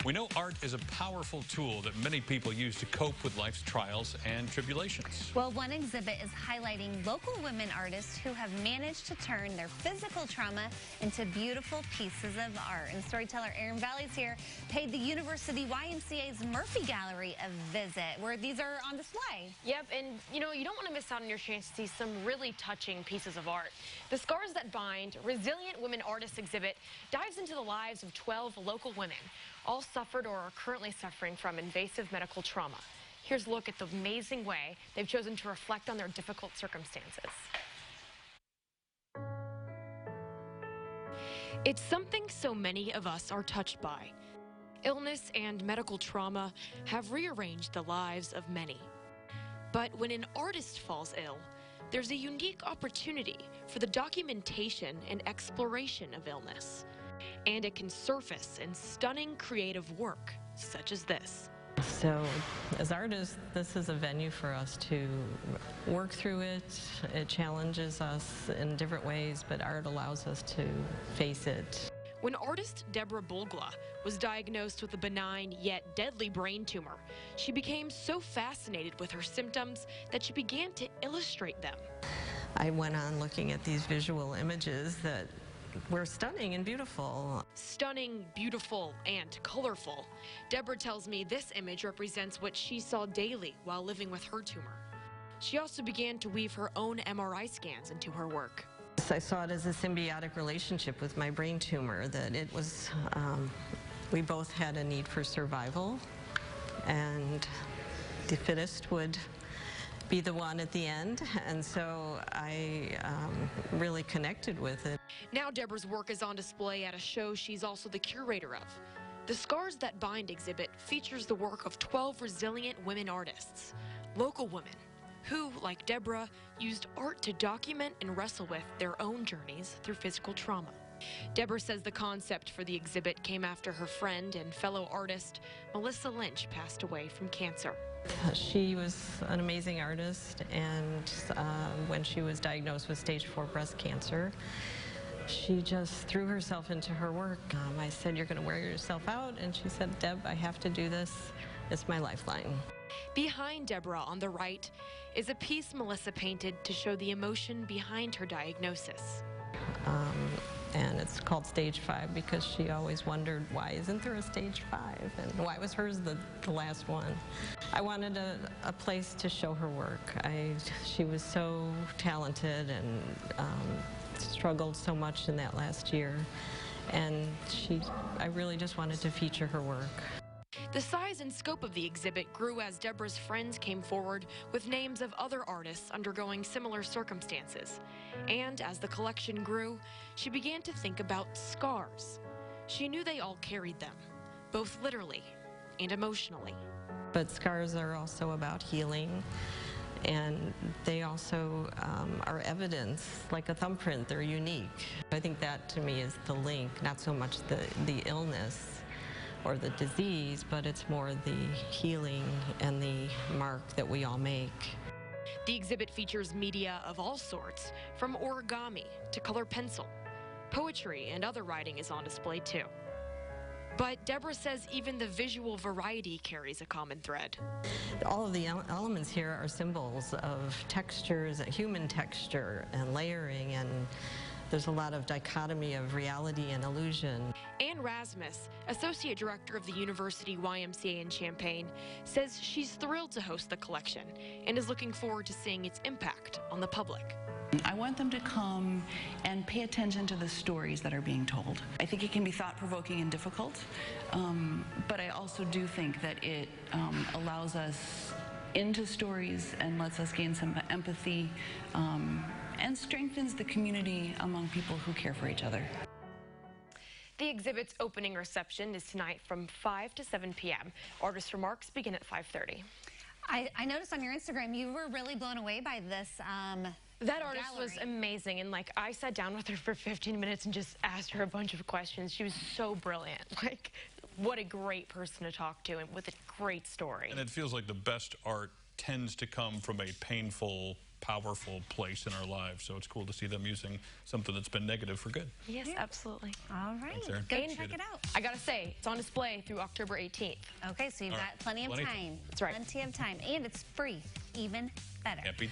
We know art is a powerful tool that many people use to cope with life's trials and tribulations. Well, one exhibit is highlighting local women artists who have managed to turn their physical trauma into beautiful pieces of art. And storyteller Erin Valley's here paid the University YMCA's Murphy Gallery a visit, where these are on display. Yep, and you don't want to miss out on your chance to see some really touching pieces of art. The Scars That Bind Resilient Women Artists exhibit dives into the lives of 12 local women, all suffered or are currently suffering from invasive medical trauma. Here's a look at the amazing way they've chosen to reflect on their difficult circumstances. It's something so many of us are touched by. Illness and medical trauma have rearranged the lives of many. But when an artist falls ill, there's a unique opportunity for the documentation and exploration of illness. And it can surface in stunning creative work, such as this. So, as artists, this is a venue for us to work through it. It challenges us in different ways, but art allows us to face it. When artist Deborah Bulgla was diagnosed with a benign yet deadly brain tumor, she became so fascinated with her symptoms that she began to illustrate them. I went on looking at these visual images that were stunning and beautiful. Stunning, beautiful, and colorful. Deborah tells me this image represents what she saw daily while living with her tumor. She also began to weave her own MRI scans into her work. I saw it as a symbiotic relationship with my brain tumor, that it was, we both had a need for survival, and the fittest would be the one at the end, and so I really connected with it. Now Deborah's work is on display at a show she's also the curator of. The Scars That Bind exhibit features the work of 12 resilient women artists, local women, who, like Deborah, used art to document and wrestle with their own journeys through physical trauma. Deborah says the concept for the exhibit came after her friend and fellow artist, Melissa Lynch, passed away from cancer. She was an amazing artist, and when she was diagnosed with stage 4 breast cancer, she just threw herself into her work. I said, "You're going to wear yourself out," and she said, "Deb, I have to do this. It's my lifeline." Behind Deborah on the right is a piece Melissa painted to show the emotion behind her diagnosis. And it's called Stage 5 because she always wondered, why isn't there a Stage 5? And why was hers the last one? I wanted a place to show her work. She was so talented and struggled so much in that last year. And I really just wanted to feature her work. The size and scope of the exhibit grew as Deborah's friends came forward with names of other artists undergoing similar circumstances. And as the collection grew, she began to think about scars. She knew they all carried them, both literally and emotionally. But scars are also about healing, and they also are evidence, like a thumbprint. They're unique. I think that to me is the link, not so much the illness or the disease, but it's more the healing and the mark that we all make. The exhibit features media of all sorts, from origami to color pencil. Poetry and other writing is on display too. But Deborah says even the visual variety carries a common thread. All of the elements here are symbols of textures, human texture and layering, and there's a lot of dichotomy of reality and illusion. Ann Rasmus, Associate Director of the University YMCA in Champaign, says she's thrilled to host the collection and is looking forward to seeing its impact on the public. I want them to come and pay attention to the stories that are being told. I think it can be thought-provoking and difficult, but I also do think that it allows us into stories and lets us gain some empathy and strengthens the community among people who care for each other. The exhibit's opening reception is tonight from 5 to 7 p.m. Artist remarks begin at 5:30. I noticed on your Instagram you were really blown away by this That artist gallery. was amazing, and I sat down with her for 15 minutes and just asked her a bunch of questions. She was so brilliant. What a great person to talk to, and with a great story. And it feels like the best art tends to come from a painful powerful place in our lives. So it's cool to see them using something that's been negative for good. Yes, absolutely. All right. Thanks, Erin. Go Appreciate check it. it out. I gotta say, it's on display through October 18th. Okay, so you've All got right. plenty of Plenty of time. That's right. Plenty of time. And it's free. Even better. Can't beat